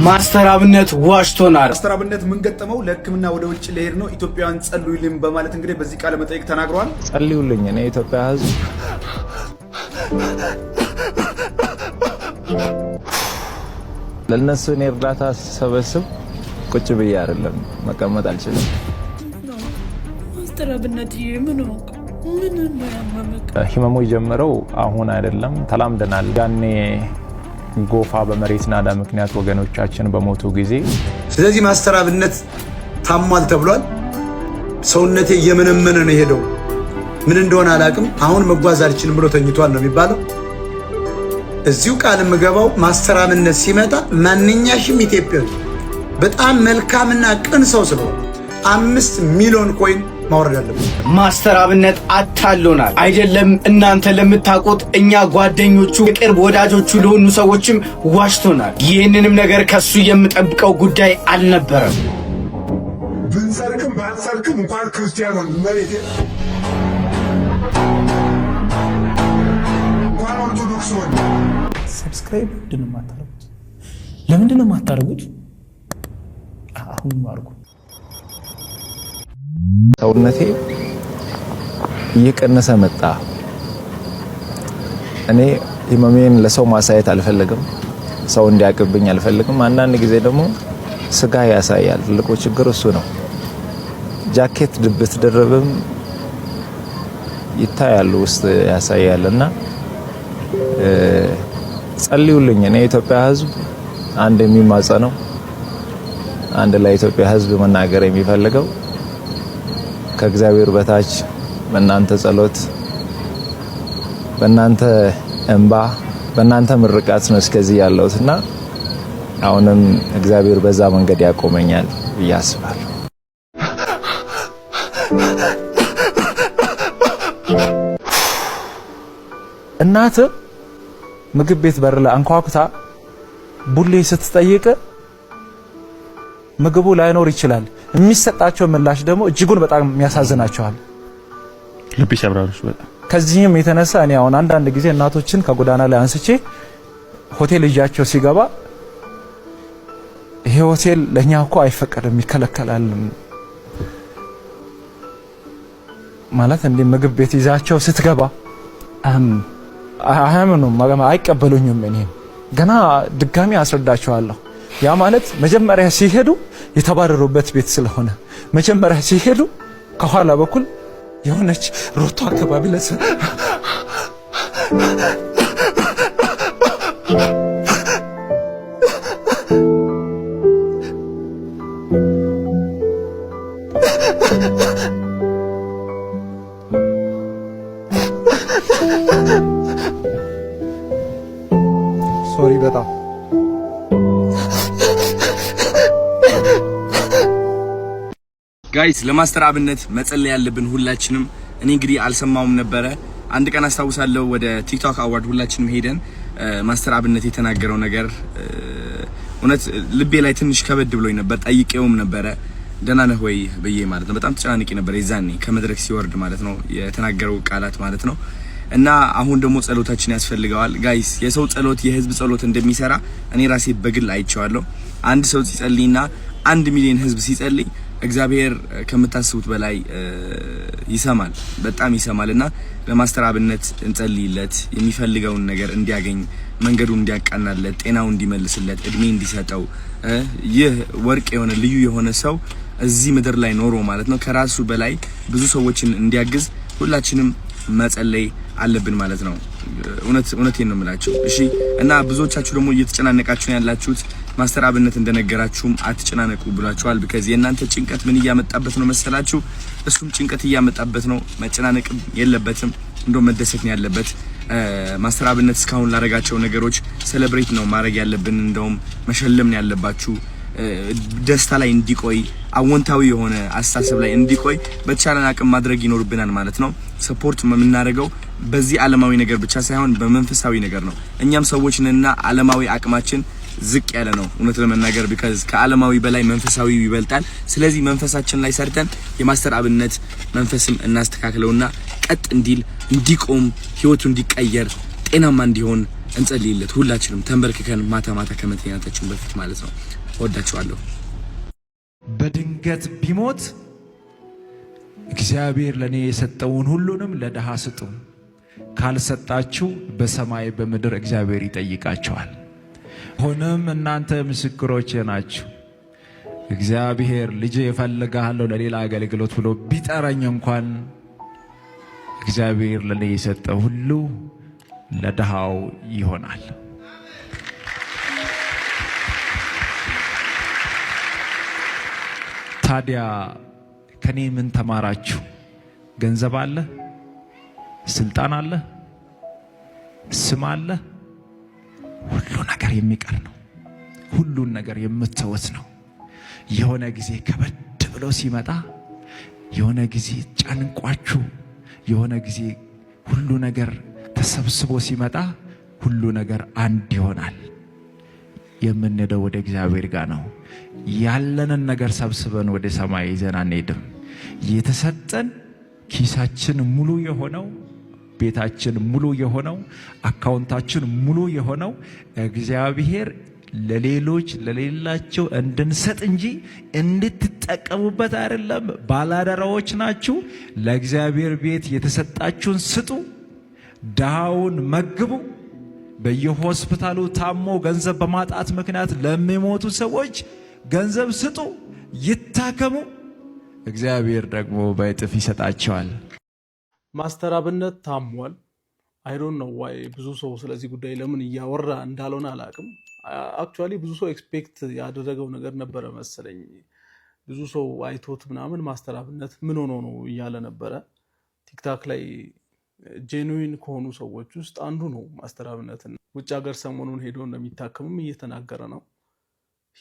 ማስተር አብነት ዋሽቶናል። ማስተር አብነት ምን ገጠመው? ለህክምና ወደ ውጭ ሊሄድ ነው። ኢትዮጵያውያን ጸልዩልኝ በማለት እንግዲህ በዚህ ቃለ መጠይቅ ተናግሯል። ጸልዩልኝ እኔ ኢትዮጵያ ህዝብ ለነሱ እኔ እርዳታ ሰበስብ ቁጭ ብዬ አይደለም መቀመጥ አልችልም። ማስተር አብነት ምን ህመሙ የጀመረው አሁን አይደለም፣ ተላምደናል። ያኔ ጎፋ በመሬት ናዳ ምክንያት ወገኖቻችን በሞቱ ጊዜ ስለዚህ ማስተር አብነት ታሟል ተብሏል። ሰውነቴ የመነመነ ነው ሄደው ምን እንደሆነ አላቅም። አሁን መጓዝ አልችልም ብሎ ተኝቷል ነው የሚባለው። እዚሁ ቃል ምገባው ማስተር አብነት ሲመጣ ማንኛሽም ኢትዮጵያዊ በጣም መልካምና ቅን ሰው ስለሆነ 5 ሚሊዮን ኮይን ማውረድ አለበት። ማስተር አብነት አታሎናል። አይደለም እናንተ ለምታውቁት እኛ ጓደኞቹ የቅርብ ወዳጆቹ ለሆኑ ሰዎችም ዋሽቶናል። ይህንንም ነገር ከሱ የምጠብቀው ጉዳይ አልነበረም። ብንሰርክም ባንሰርክም እንኳን ክርስቲያን ነው መሬት እንኳን ኦርቶዶክስ ሆነ። ሰብስክራይብ ምንድነው የማታደርጉት? ለምንድነው የማታደርጉት? አሁን ማርኩ። ሰውነቴ እየቀነሰ መጣ። እኔ ህመሜን ለሰው ማሳየት አልፈልግም፣ ሰው እንዲያቅብኝ አልፈልግም። አንዳንድ ጊዜ ደግሞ ስጋ ያሳያል። ትልቁ ችግር እሱ ነው። ጃኬት ብትደርብም ይታያል፣ ውስጥ ያሳያልና ጸልዩልኝ። እኔ ኢትዮጵያ ህዝብ አንድ የሚማጸነው አንድ ለኢትዮጵያ ህዝብ መናገር የሚፈልገው ከእግዚአብሔር በታች በእናንተ ጸሎት፣ በእናንተ እንባ፣ በእናንተ ምርቃት ነው እስከዚህ ያለሁትና አሁንም እግዚአብሔር በዛ መንገድ ያቆመኛል ብዬ አስባለሁ። እናት ምግብ ቤት በር ላይ አንኳኩታ ቡሌ ስትጠይቅ ምግቡ ላይኖር ይችላል። የሚሰጣቸው ምላሽ ደግሞ እጅጉን በጣም የሚያሳዝናቸዋል። ልብ ይሰብራል። በጣም ከዚህም የተነሳ እኔ አሁን አንዳንድ ጊዜ እናቶችን ከጎዳና ላይ አንስቼ ሆቴል ልጃቸው ሲገባ ይሄ ሆቴል ለኛ እኮ አይፈቀድም ይከለከላል ማለት እንደ ምግብ ቤት ይዛቸው ስትገባ አያምኑም፣ አይቀበሉኝም። እኔ ገና ድጋሚ አስረዳቸዋለሁ። ያ ማለት መጀመሪያ ሲሄዱ የተባረሩበት ቤት ስለሆነ መጀመሪያ ሲሄዱ ከኋላ በኩል የሆነች ሮቶ አካባቢ ለሰ ሶሪ በጣም ጋይስ ለማስተር አብነት መጸለይ ያለብን ሁላችንም። እኔ እንግዲህ አልሰማውም ነበረ። አንድ ቀን አስታውሳለሁ ወደ ቲክቶክ አዋርድ ሁላችንም ሄደን ማስተር አብነት የተናገረው ነገር እውነት ልቤ ላይ ትንሽ ከበድ ብሎኝ ነበር። ጠይቄውም ነበረ ደህና ነህ ወይ ብዬ ማለት ነው። በጣም ተጨናንቄ ነበር የዛኔ ከመድረክ ሲወርድ ማለት ነው የተናገረው ቃላት ማለት ነው። እና አሁን ደግሞ ጸሎታችን ያስፈልገዋል ጋይስ። የሰው ጸሎት የህዝብ ጸሎት እንደሚሰራ እኔ ራሴ በግል አይቼዋለሁ። አንድ ሰው ሲጸልይና 1 ሚሊዮን ህዝብ ሲጸልይ እግዚአብሔር ከምታስቡት በላይ ይሰማል፣ በጣም ይሰማልና ለማስተር አብነት እንጸልይለት። የሚፈልገውን ነገር እንዲያገኝ፣ መንገዱን እንዲያቃናለት፣ ጤናው እንዲመልስለት፣ እድሜ እንዲሰጠው። ይህ ወርቅ የሆነ ልዩ የሆነ ሰው እዚህ ምድር ላይ ኖሮ ማለት ነው ከራሱ በላይ ብዙ ሰዎችን እንዲያግዝ ሁላችንም መጸለይ አለብን ማለት ነው። እውነቴን ነው የምላችሁ። እሺ። እና ብዙዎቻችሁ ደግሞ እየተጨናነቃችሁ ያላችሁት ማስተር አብነት እንደነገራችሁም አትጨናነቁ ብሏችኋል። because የእናንተ ጭንቀት ምን እያመጣበት ነው መሰላችሁ? እሱም ጭንቀት እያመጣበት ነው። መጨናነቅ የለበትም፣ እንደው መደሰት ነው ያለበት። ማስተር አብነት እስካሁን ላረጋቸው ነገሮች ሴሌብሬት ነው ማድረግ ያለብን፣ እንደውም መሸለም ነው ያለባችሁ። ደስታ ላይ እንዲቆይ አወንታዊ የሆነ አስተሳሰብ ላይ እንዲቆይ በተቻለን አቅም ማድረግ ይኖርብናል ማለት ነው። ሰፖርት የምናደርገው በዚህ ዓለማዊ ነገር ብቻ ሳይሆን በመንፈሳዊ ነገር ነው። እኛም ሰዎች ነንና ዓለማዊ አቅማችን ዝቅ ያለ ነው እውነት ለመናገር because ከዓለማዊ በላይ መንፈሳዊ ይበልጣል። ስለዚህ መንፈሳችን ላይ ሰርተን የማስተር አብነት መንፈስም እናስተካክለውና ቀጥ እንዲል እንዲቆም ህይወቱ እንዲቀየር ጤናማ እንዲሆን እንጸልይለት ሁላችንም ተንበርክከን ማታ ከመተኛታችን በፊት ማለት ነው። ወዳችኋለሁ። በድንገት ቢሞት እግዚአብሔር ለኔ የሰጠውን ሁሉንም ለድሃ ስጡ፣ ካልሰጣችሁ በሰማይ በምድር እግዚአብሔር ይጠይቃችኋል። ሆነም እናንተ ምስክሮቼ ናችሁ። እግዚአብሔር ልጄ እፈልግሃለሁ ለሌላ አገልግሎት ብሎ ቢጠራኝ እንኳን እግዚአብሔር ለኔ የሰጠ ሁሉ ለድሃው ይሆናል። ታዲያ ከኔ ምን ተማራችሁ? ገንዘብ አለ፣ ስልጣን አለ፣ ስም አለ፣ ሁሉ ነገር የሚቀር ነው። ሁሉን ነገር የምትተውት ነው። የሆነ ጊዜ ከበድ ብሎ ሲመጣ፣ የሆነ ጊዜ ጨንቋችሁ፣ የሆነ ጊዜ ሁሉ ነገር ተሰብስቦ ሲመጣ ሁሉ ነገር አንድ ይሆናል። የምንሄደው ወደ እግዚአብሔር ጋር ነው። ያለንን ነገር ሰብስበን ወደ ሰማይ ይዘን አንሄድም። የተሰጠን ኪሳችን ሙሉ የሆነው፣ ቤታችን ሙሉ የሆነው፣ አካውንታችን ሙሉ የሆነው እግዚአብሔር ለሌሎች ለሌላቸው እንድንሰጥ እንጂ እንድትጠቀሙበት አይደለም። ባላደራዎች ናችሁ። ለእግዚአብሔር ቤት የተሰጣችሁን ስጡ፣ ድሃውን መግቡ። በየሆስፒታሉ ታሞ ገንዘብ በማጣት ምክንያት ለሚሞቱ ሰዎች ገንዘብ ስጡ፣ ይታከሙ። እግዚአብሔር ደግሞ በእጥፍ ይሰጣቸዋል። ማስተር አብነት ታሟል። አይ ዶንት ኖ ዋይ ብዙ ሰው ስለዚህ ጉዳይ ለምን እያወራ እንዳልሆነ አላውቅም። አክቹዋሊ ብዙ ሰው ኤክስፔክት ያደረገው ነገር ነበረ መሰለኝ። ብዙ ሰው አይቶት ምናምን ማስተር አብነት ምን ሆኖ ነው እያለ ነበረ። ቲክታክ ላይ ጄኑዊን ከሆኑ ሰዎች ውስጥ አንዱ ነው ማስተር አብነት። ውጭ ሀገር ሰሞኑን ሄዶ እንደሚታከምም እየተናገረ ነው።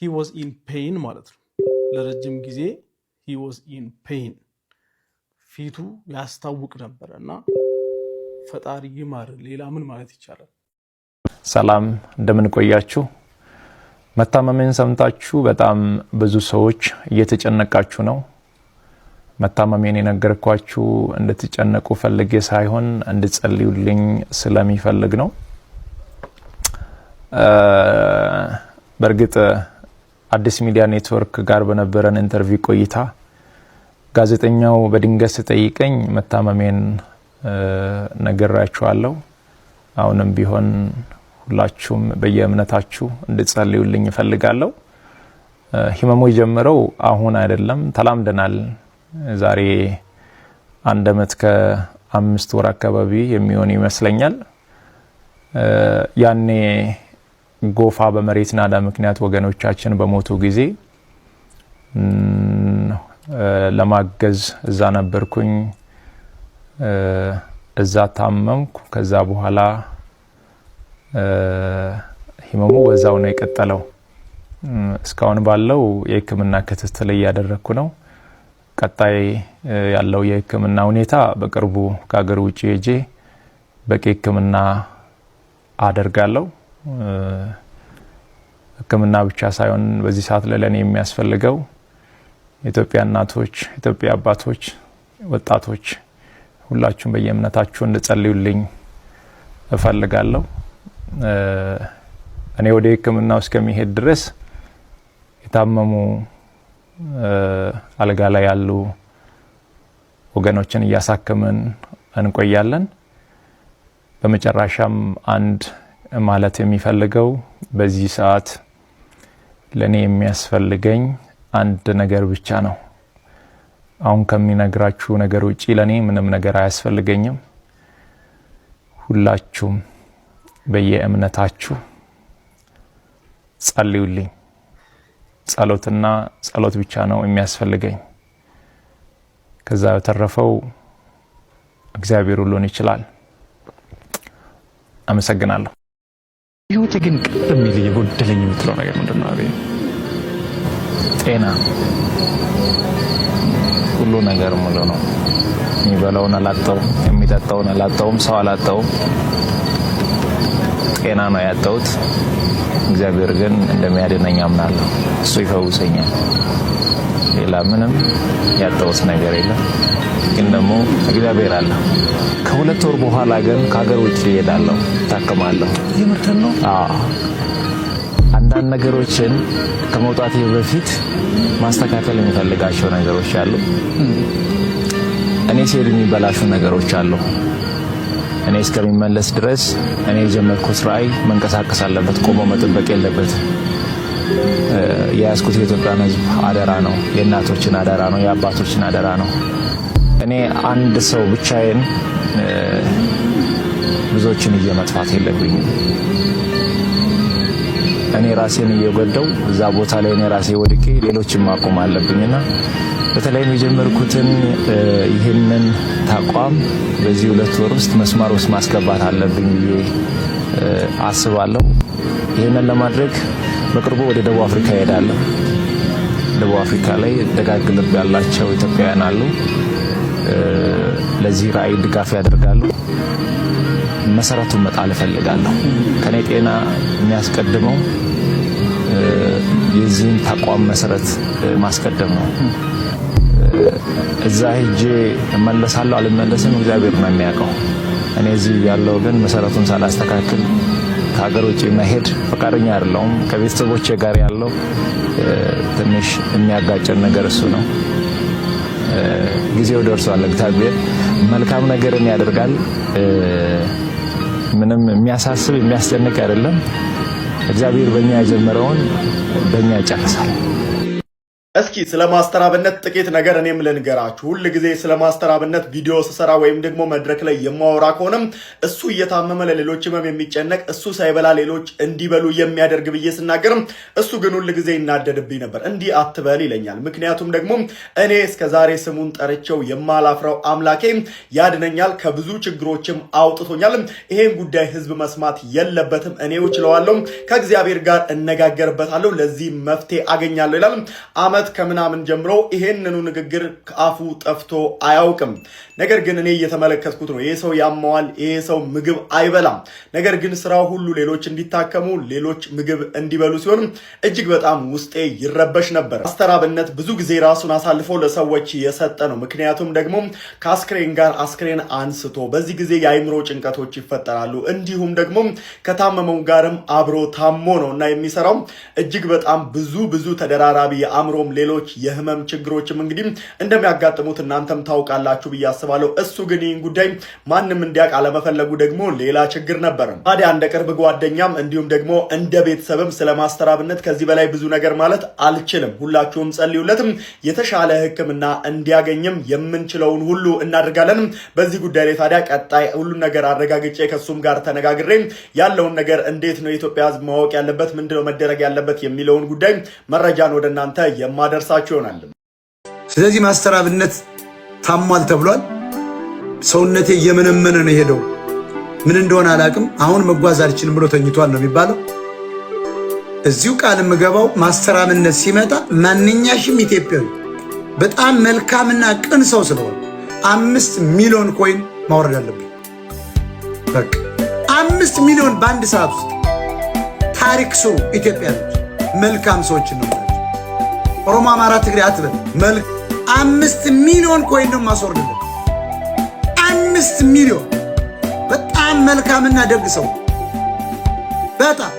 ሂ ዋዝ ኢን ፔይን ማለት ነው። ለረጅም ጊዜ ሂ ዋዝ ኢን ፔይን፣ ፊቱ ያስታውቅ ነበረ እና ፈጣሪ ይማር። ሌላ ምን ማለት ይቻላል? ሰላም እንደምን ቆያችሁ? መታመሜን ሰምታችሁ በጣም ብዙ ሰዎች እየተጨነቃችሁ ነው። መታመሜን የነገርኳችሁ እንድትጨነቁ ፈልጌ ሳይሆን እንድጸልዩልኝ ስለሚፈልግ ነው። በእርግጥ አዲስ ሚዲያ ኔትወርክ ጋር በነበረን ኢንተርቪው ቆይታ ጋዜጠኛው በድንገት ሲጠይቀኝ መታመሜን ነግራችኋለሁ። አሁንም ቢሆን ሁላችሁም በየእምነታችሁ እንድትጸልዩልኝ እፈልጋለሁ። ህመሙ የጀመረው አሁን አይደለም፣ ተላምደናል። ዛሬ 1 ዓመት ከ5 ወር አካባቢ የሚሆን ይመስለኛል። ያኔ ጎፋ በመሬት ናዳ ምክንያት ወገኖቻችን በሞቱ ጊዜ ለማገዝ እዛ ነበርኩኝ። እዛ ታመምኩ። ከዛ በኋላ ህመሙ በዛው ነው የቀጠለው። እስካሁን ባለው የህክምና ክትትል እያደረኩ ነው። ቀጣይ ያለው የህክምና ሁኔታ በቅርቡ ከሀገር ውጭ ሄጄ በቂ ህክምና አደርጋለሁ። ህክምና ብቻ ሳይሆን በዚህ ሰዓት ለኔ የሚያስፈልገው ኢትዮጵያ እናቶች፣ ኢትዮጵያ አባቶች፣ ወጣቶች ሁላችሁም በየእምነታችሁ እንድጸልዩልኝ እፈልጋለሁ። እኔ ወደ ህክምናው እስከሚሄድ ድረስ የታመሙ አልጋ ላይ ያሉ ወገኖችን እያሳከምን እንቆያለን። በመጨረሻም አንድ ማለት የሚፈልገው በዚህ ሰዓት ለኔ የሚያስፈልገኝ አንድ ነገር ብቻ ነው። አሁን ከሚነግራችሁ ነገር ውጪ ለኔ ምንም ነገር አያስፈልገኝም። ሁላችሁም በየእምነታችሁ ጸልዩልኝ። ጸሎትና ጸሎት ብቻ ነው የሚያስፈልገኝ። ከዛ በተረፈው እግዚአብሔር ሁሉን ይችላል። አመሰግናለሁ። ህይወቴ ግን ቅር የሚል የጎደለኝ የምትለው ነገር ምንድነው? አቤ ጤና፣ ሁሉ ነገር ሙሉ ነው። የሚበላውን አላጣውም፣ የሚጠጣውን አላጣውም፣ ሰው አላጣውም። ጤና ነው ያጣሁት። እግዚአብሔር ግን እንደሚያድነኝ አምናለሁ። እሱ ይፈውሰኛል። ሌላ ምንም ያጣሁት ነገር የለም። ግን ደግሞ እግዚአብሔር አለ። ከሁለት ወር በኋላ ግን ከሀገር ውጭ እሄዳለሁ፣ ታከማለሁ። የምርተን ነው? አዎ። አንዳንድ ነገሮችን ከመውጣቴ በፊት ማስተካከል የሚፈልጋቸው ነገሮች አሉ። እኔ ሲሄድ የሚበላሹ ነገሮች አሉ። እኔ እስከሚመለስ ድረስ እኔ የጀመርኩት ራዕይ መንቀሳቀስ አለበት፣ ቆሞ መጠበቅ የለበትም። የያዝኩት የኢትዮጵያን ሕዝብ አደራ ነው፣ የእናቶችን አደራ ነው፣ የአባቶችን አደራ ነው። እኔ አንድ ሰው ብቻዬን ብዙዎችን እየመጥፋት የለብኝም። እኔ ራሴን እየጎዳው እዛ ቦታ ላይ እኔ ራሴ ወድቄ ሌሎችን ማቆም አለብኝና በተለይም የጀመርኩትን ይህንን ተቋም በዚህ 2 ወር ውስጥ መስመር ውስጥ ማስገባት አለብኝ ብዬ አስባለሁ። ይህንን ለማድረግ በቅርቡ ወደ ደቡብ አፍሪካ እሄዳለሁ። ደቡብ አፍሪካ ላይ ደጋግ ልብ ያላቸው ኢትዮጵያውያን አሉ። ለዚህ ራዕይ ድጋፍ ያደርጋሉ። መሰረቱን መጣል እፈልጋለሁ። ከኔ ጤና የሚያስቀድመው የዚህን ተቋም መሰረት ማስቀደም ነው። እዛ ሄጄ እመለሳለሁ አልመለስም እግዚአብሔር ነው የሚያውቀው። እኔ እዚህ ያለው ግን መሰረቱን ሳላስተካክል ከሀገር ውጭ መሄድ ፈቃደኛ አይደለሁም። ከቤተሰቦቼ ጋር ያለው ትንሽ የሚያጋጨን ነገር እሱ ነው። ጊዜው ደርሷል። እግዚአብሔር መልካም ነገርን ያደርጋል። ምንም የሚያሳስብ የሚያስጨንቅ አይደለም። እግዚአብሔር በእኛ የጀመረውን በእኛ ይጨርሳል። እስኪ ስለ ማስተር አብነት ጥቂት ነገር እኔም ልንገራችሁ። ሁል ጊዜ ስለ ማስተር አብነት ቪዲዮ ስሰራ ወይም ደግሞ መድረክ ላይ የማወራ ከሆነም እሱ እየታመመ ለሌሎች ህመም የሚጨነቅ እሱ ሳይበላ ሌሎች እንዲበሉ የሚያደርግ ብዬ ስናገርም እሱ ግን ሁል ጊዜ ይናደድብኝ ነበር። እንዲህ አትበል ይለኛል። ምክንያቱም ደግሞ እኔ እስከዛሬ ስሙን ጠርቼው የማላፍረው አምላኬ ያድነኛል፣ ከብዙ ችግሮችም አውጥቶኛል። ይሄን ጉዳይ ህዝብ መስማት የለበትም፣ እኔው እችለዋለሁ፣ ከእግዚአብሔር ጋር እነጋገርበታለሁ፣ ለዚህ መፍትሄ አገኛለሁ ይላል። አመት ከምናምን ጀምሮ ይሄንኑ ንግግር ከአፉ ጠፍቶ አያውቅም። ነገር ግን እኔ እየተመለከትኩት ነው። ይሄ ሰው ያማዋል፣ ይሄ ሰው ምግብ አይበላም። ነገር ግን ስራው ሁሉ ሌሎች እንዲታከሙ፣ ሌሎች ምግብ እንዲበሉ ሲሆን እጅግ በጣም ውስጤ ይረበሽ ነበር። ማስተር አብነት ብዙ ጊዜ ራሱን አሳልፎ ለሰዎች የሰጠ ነው። ምክንያቱም ደግሞ ከአስክሬን ጋር አስክሬን አንስቶ በዚህ ጊዜ የአይምሮ ጭንቀቶች ይፈጠራሉ። እንዲሁም ደግሞ ከታመመው ጋርም አብሮ ታሞ ነው እና የሚሰራው እጅግ በጣም ብዙ ተደራራቢ የአእምሮም ሌሎች የህመም ችግሮችም እንግዲህ እንደሚያጋጥሙት እናንተም ታውቃላችሁ ብዬ አስባለሁ። እሱ ግን ይህን ጉዳይ ማንም እንዲያውቅ አለመፈለጉ ደግሞ ሌላ ችግር ነበር። ታዲያ እንደ ቅርብ ጓደኛም እንዲሁም ደግሞ እንደ ቤተሰብም ስለ ማስተር አብነት ከዚህ በላይ ብዙ ነገር ማለት አልችልም። ሁላችሁም ጸልዩለትም፣ የተሻለ ሕክምና እንዲያገኝም የምንችለውን ሁሉ እናደርጋለን። በዚህ ጉዳይ ላይ ታዲያ ቀጣይ ሁሉን ነገር አረጋግጬ ከሱም ጋር ተነጋግሬ ያለውን ነገር እንዴት ነው የኢትዮጵያ ሕዝብ ማወቅ ያለበት፣ ምንድነው መደረግ ያለበት የሚለውን ጉዳይ መረጃን ወደ እናንተ የማደርሳችሁ ይሆናል። ስለዚህ ማስተር አብነት ታሟል ተብሏል። ሰውነቴ እየመነመነ ነው ሄደው ምን እንደሆነ አላቅም። አሁን መጓዝ አልችልም ብሎ ተኝቷል ነው የሚባለው። እዚሁ ቃል የምገባው ማስተር አብነት ሲመጣ ማንኛሽም ኢትዮጵያዊ በጣም መልካምና ቅን ሰው ስለሆነ 5 ሚሊዮን ኮይን ማውረድ አለብኝ። በቃ 5 ሚሊዮን በአንድ ሰዓት ውስጥ ታሪክ ስሩ ኢትዮጵያኖች። መልካም ሰዎች ነው። ኦሮሞ፣ አማራ፣ ትግሬ አትበል። 5 ሚሊዮን ኮይን ነው ማስወርድለት። 5 ሚሊዮን በጣም መልካምና ደግ ሰው፣ በጣም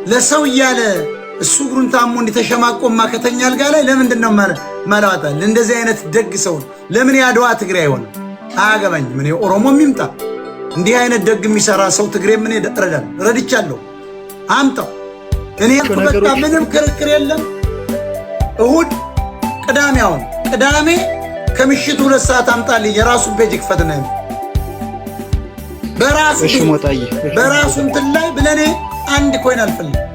ለሰው እያለ እሱ እግሩን ታሞ እንዲተሸማቆማ ከተኛ አልጋ ላይ ለምንድን ነው ማላዋጣል? እንደዚህ አይነት ደግ ሰው ለምን ያድዋ ትግሬ አይሆንም? አያገባኝም። እኔ ኦሮሞም ይምጣ እንዲህ አይነት ደግ የሚሰራ ሰው ትግሬ ምን እረዳለሁ፣ ረድቻለሁ። አምጣው። እኔ በቃ ምንም ክርክር የለም። እሁድ ቅዳሜ፣ አሁን ቅዳሜ ከምሽቱ 2 ሰዓት አምጣልኝ። የራሱን ፔጅ ክፈትና በራሱ እንትን ላይ ብለኔ አንድ ኮይን አልፈልግም።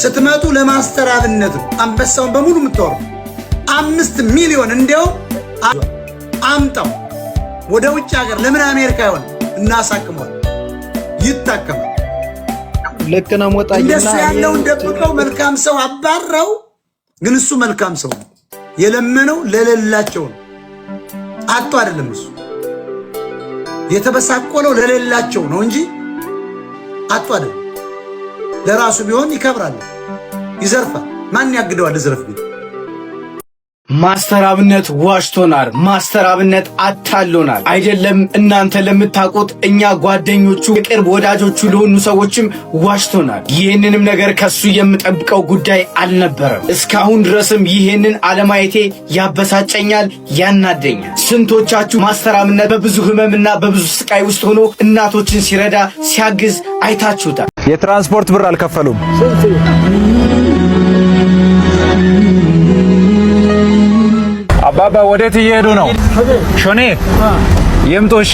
ስትመጡ ለማስተር አብነት አንበሳውን በሙሉ የምትወርዱ 5 ሚሊዮን እንዲያው አምጣው። ወደ ውጭ ሀገር ለምን አሜሪካ ይሆን እናሳክመዋል፣ ይታከማል። ልክ ነው። ሞጣዬ እንደሱ ያለውን ደብቀው መልካም ሰው አባረው። ግን እሱ መልካም ሰው የለመነው ለሌላቸው ነው። አጥቶ አይደለም። እሱ የተበሳቆለው ለሌላቸው ነው እንጂ አጥቶ አይደለም። ለራሱ ቢሆን ይከብራል፣ ይዘርፋል። ማን ያግደዋል? ዝረፍ ቢል ማስተር አብነት ዋሽቶናል። ማስተር አብነት አታሎናል። አይደለም እናንተ ለምታውቁት እኛ ጓደኞቹ የቅርብ ወዳጆቹ ለሆኑ ሰዎችም ዋሽቶናል። ይህንንም ነገር ከሱ የምጠብቀው ጉዳይ አልነበረም። እስካሁን ድረስም ይህንን አለማየቴ ያበሳጨኛል፣ ያናደኛል። ስንቶቻችሁ ማስተር አብነት በብዙ ህመምና በብዙ ስቃይ ውስጥ ሆኖ እናቶችን ሲረዳ ሲያግዝ አይታችሁታል። የትራንስፖርት ብር አልከፈሉም። አባባ ወዴት እየሄዱ ነው? ሾኔ ይምጡ። እሺ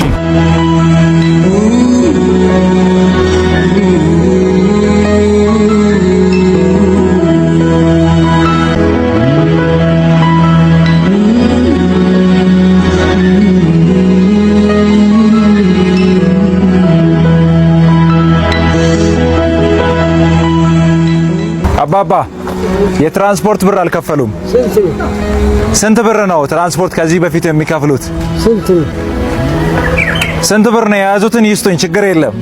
አባባ የትራንስፖርት ብር አልከፈሉም። ስንት ብር ነው ትራንስፖርት ከዚህ በፊት የሚከፍሉት? ስንት ብር ነው? የያዙትን ይስጡኝ፣ ችግር የለም።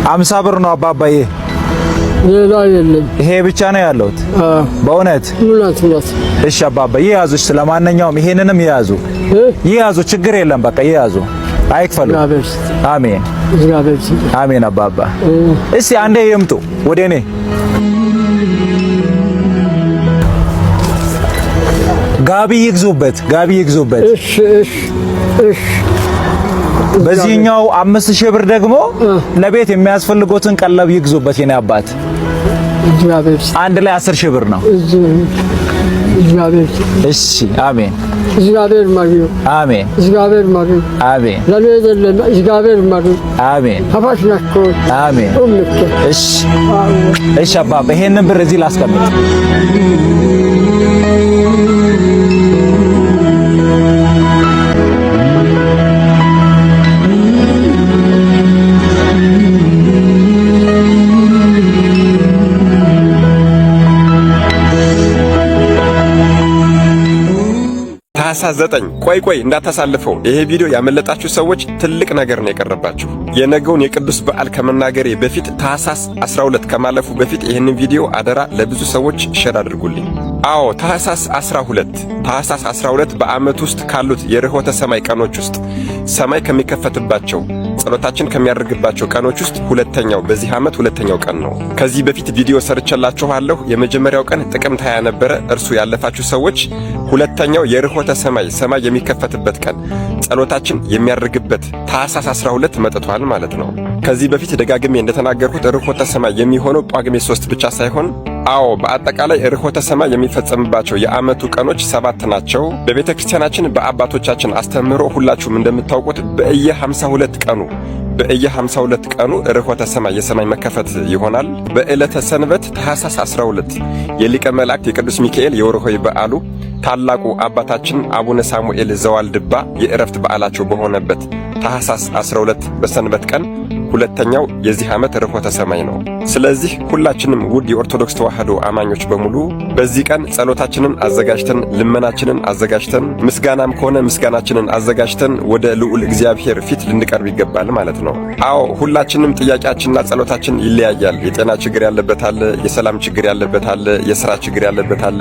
50 ብር ነው አባባዬ። ሌላ የለም። ይሄ ብቻ ነው ያለውት? በእውነት? እሺ አባባ ይያዙ። ስለማንኛውም ይሄንንም ይያዙ፣ ችግር የለም። በቃ ይያዙ፣ አይክፈሉ። አሜን አሜን። አባባ እስቲ አንዴ ይምጡ ወደ እኔ። ጋቢ ይግዙበት። እሺ። በዚህኛው 5000 ብር ደግሞ ለቤት የሚያስፈልጉትን ቀለብ ይግዙበት የኔ አባት። አንድ ላይ 10000 ብር ነው። እሺ አሜን። እግዚአብሔር ማሪው አሜን። እግዚአብሔር ማሪው አሜን። ለሌላ እግዚአብሔር ማሪው አሜን። አፋሽናኮ አሜን። እሺ አባባ ይሄንን ብር እዚህ ላስቀምጥ። ታኅሳስ 9 ቆይ እንዳታሳልፈው። ይሄ ቪዲዮ ያመለጣችሁ ሰዎች ትልቅ ነገር ነው የቀረባችሁ። የነገውን የቅዱስ በዓል ከመናገሬ በፊት ታኅሳስ 12 ከማለፉ በፊት ይህንን ቪዲዮ አደራ ለብዙ ሰዎች ሼር አድርጉልኝ። አዎ ታኅሳስ 12 በዓመት ውስጥ ካሉት የርኅወተ ሰማይ ቀኖች ውስጥ ሰማይ ከሚከፈትባቸው ጸሎታችን ከሚያደርግባቸው ቀኖች ውስጥ ሁለተኛው በዚህ ዓመት ሁለተኛው ቀን ነው። ከዚህ በፊት ቪዲዮ ሰርቼላችኋለሁ። የመጀመሪያው ቀን ጥቅምት 20 ነበረ። እርሱ ያለፋችሁ ሰዎች ሁለተኛው የርኅወተ ሰማይ የሚከፈትበት ቀን ጸሎታችን የሚያደርግበት ታኅሳስ 12 መጥቷል ማለት ነው። ከዚህ በፊት ደጋግሜ እንደተናገርኩት ርኅወተ ሰማይ የሚሆነው ጳጉሜ 3 ብቻ ሳይሆን በአጠቃላይ ርኅወተ ሰማይ የሚፈጸምባቸው የዓመቱ ቀኖች 7 ናቸው። በቤተ ክርስቲያናችን በአባቶቻችን አስተምህሮ ሁላችሁም እንደምታውቁት በየ52 ቀኑ ርኅወተ ሰማይ የሰማይ መከፈት ይሆናል። በዕለተ ሰንበት ታኅሳስ 12 የሊቀ መላእክት የቅዱስ ሚካኤል የወርኃዊ በዓሉ ታላቁ አባታችን አቡነ ሳሙኤል ዘዋልድባ የዕረፍት በዓላቸው በሆነበት ታኅሳስ 12 በሰንበት ቀን ሁለተኛው የዚህ ዓመት ርኅወተ ሰማይ ነው። ስለዚህ ሁላችንም ውድ የኦርቶዶክስ ተዋሕዶ አማኞች በሙሉ በዚህ ቀን ጸሎታችንን አዘጋጅተን፣ ልመናችንን አዘጋጅተን፣ ምስጋናም ከሆነ ምስጋናችንን አዘጋጅተን ወደ ልዑል እግዚአብሔር ፊት ልንቀርብ ይገባል ማለት ነው። ሁላችንም ጥያቄያችንና ጸሎታችን ይለያያል። የጤና ችግር ያለበት አለ፣ የሰላም ችግር ያለበት አለ፣ የሥራ ችግር ያለበት አለ፣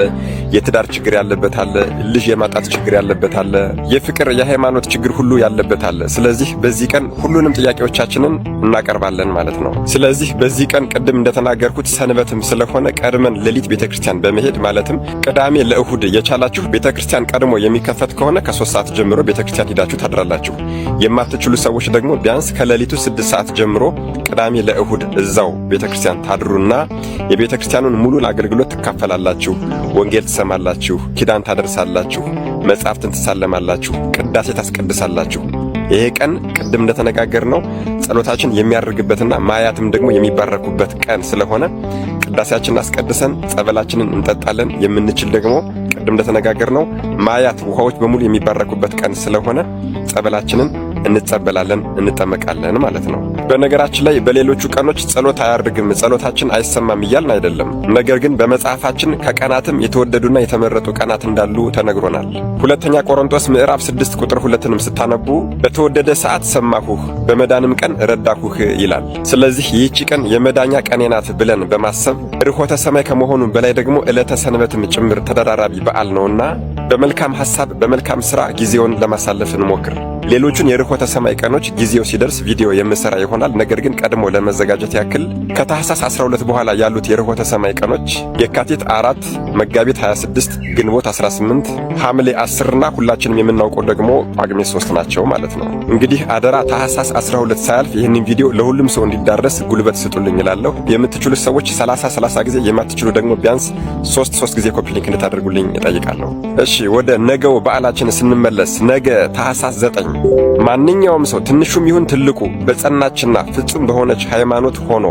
የትዳር ችግር ያለበት አለ፣ ልጅ የማጣት ችግር ያለበት አለ፣ የፍቅር የሃይማኖት ችግር ሁሉ ያለበት አለ። ስለዚህ በዚህ ቀን ሁሉንም ጥያቄዎቻችንን እናቀርባለን ማለት ነው። ስለዚህ በዚህ ቀን ቅድም እንደተናገርኩት ሰንበትም ስለሆነ ቀድመን ሌሊት ቤተክርስቲያን በመሄድ ማለትም ቅዳሜ ለእሁድ የቻላችሁ ቤተክርስቲያን ቀድሞ የሚከፈት ከሆነ ከ3 ሰዓት ጀምሮ ቤተክርስቲያን ሄዳችሁ ታድራላችሁ። የማትችሉ ሰዎች ደግሞ ቢያንስ ከሌሊቱ 6 ሰዓት ጀምሮ ቅዳሜ ለእሁድ እዛው ቤተክርስቲያን ታድሩና የቤተክርስቲያኑን ሙሉን አገልግሎት ትካፈላላችሁ። ወንጌል ትሰማላችሁ፣ ኪዳን ታደርሳላችሁ፣ መጻሕፍትን ትሳለማላችሁ፣ ቅዳሴ ታስቀድሳላችሁ። ይሄ ቀን ቅድም እንደተነጋገርነው ጸሎታችን የሚያደርግበትና ማያትም ደግሞ የሚባረኩበት ቀን ስለሆነ ቅዳሴያችንን አስቀድሰን ጸበላችንን እንጠጣለን። የምንችል ደግሞ ቅድም እንደተነጋገርነው ማያት ውሃዎች በሙሉ የሚባረኩበት ቀን ስለሆነ ጸበላችንን እንጸበላለን፣ እንጠመቃለን ማለት ነው። በነገራችን ላይ በሌሎቹ ቀኖች ጸሎት አያርግም፣ ጸሎታችን አይሰማም እያልን አይደለም። ነገር ግን በመጽሐፋችን ከቀናትም የተወደዱና የተመረጡ ቀናት እንዳሉ ተነግሮናል። ሁለተኛ ቆሮንቶስ ምዕራፍ 6 ቁጥር 2ንም ስታነቡ በተወደደ ሰዓት ሰማሁህ፣ በመዳንም ቀን ረዳሁህ ይላል። ስለዚህ ይህች ቀን የመዳኛ ቀኔ ናት ብለን በማሰብ ርሆተ ሰማይ ከመሆኑ በላይ ደግሞ ዕለተ ሰንበትም ጭምር ተደራራቢ በዓል ነውና በመልካም ሐሳብ በመልካም ሥራ ጊዜውን ለማሳለፍ እንሞክር። ሌሎቹን የርሆተ ሰማይ ቀኖች ጊዜው ሲደርስ ቪዲዮ የምሰራ ይሆናል። ነገር ግን ቀድሞ ለመዘጋጀት ያክል ከታህሳስ 12 በኋላ ያሉት የርሆተ ሰማይ ቀኖች የካቲት 4፣ መጋቢት 26፣ ግንቦት 18፣ ሐምሌ 10 እና ሁላችንም የምናውቀው ደግሞ ጳጉሜ 3 ናቸው ማለት ነው። እንግዲህ አደራ ታህሳስ 12 ሳያልፍ ይህንን ቪዲዮ ለሁሉም ሰው እንዲዳረስ ጉልበት ስጡልኝ እላለሁ። የምትችሉ ሰዎች 30 ጊዜ፣ የማትችሉ ደግሞ ቢያንስ 3 ጊዜ ኮፒ ሊንክ እንድታደርጉልኝ እጠይቃለሁ። እሺ ወደ ነገው በዓላችን ስንመለስ ነገ ታህሳስ 9 ማንኛውም ሰው ትንሹም ይሁን ትልቁ በጸናችና ፍጹም በሆነች ሃይማኖት ሆኖ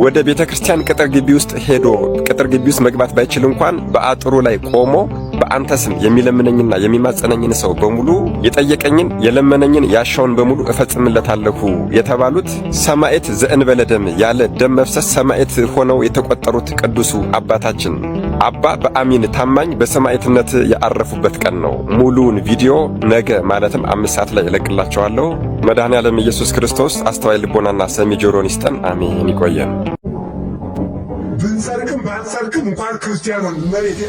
ወደ ቤተክርስቲያን ቅጥር ግቢ ውስጥ ሄዶ ቅጥር ግቢ ውስጥ መግባት ባይችል እንኳን በአጥሩ ላይ ቆሞ በአንተ ስም የሚለምነኝና የሚማጸነኝን ሰው በሙሉ የጠየቀኝን የለመነኝን ያሻውን በሙሉ እፈጽምለታለሁ የተባሉት ሰማዕት ዘእንበለ ደም ያለ ደም መፍሰስ ሰማዕት ሆነው የተቆጠሩት ቅዱሱ አባታችን አባ በአሚን ታማኝ በሰማዕትነት ያረፉበት ቀን ነው። ሙሉውን ቪዲዮ ነገ ማለትም 5 ሰዓት ላይ እለቅላችኋለሁ። መድኃኔዓለም ኢየሱስ ክርስቶስ አስተዋይ ልቦናና ሰሚ ጆሮን ይስጠን። አሜን። ይቆየን። ብንሰርክም ባንሰርክም እንኳን ክርስቲያኖን መሬት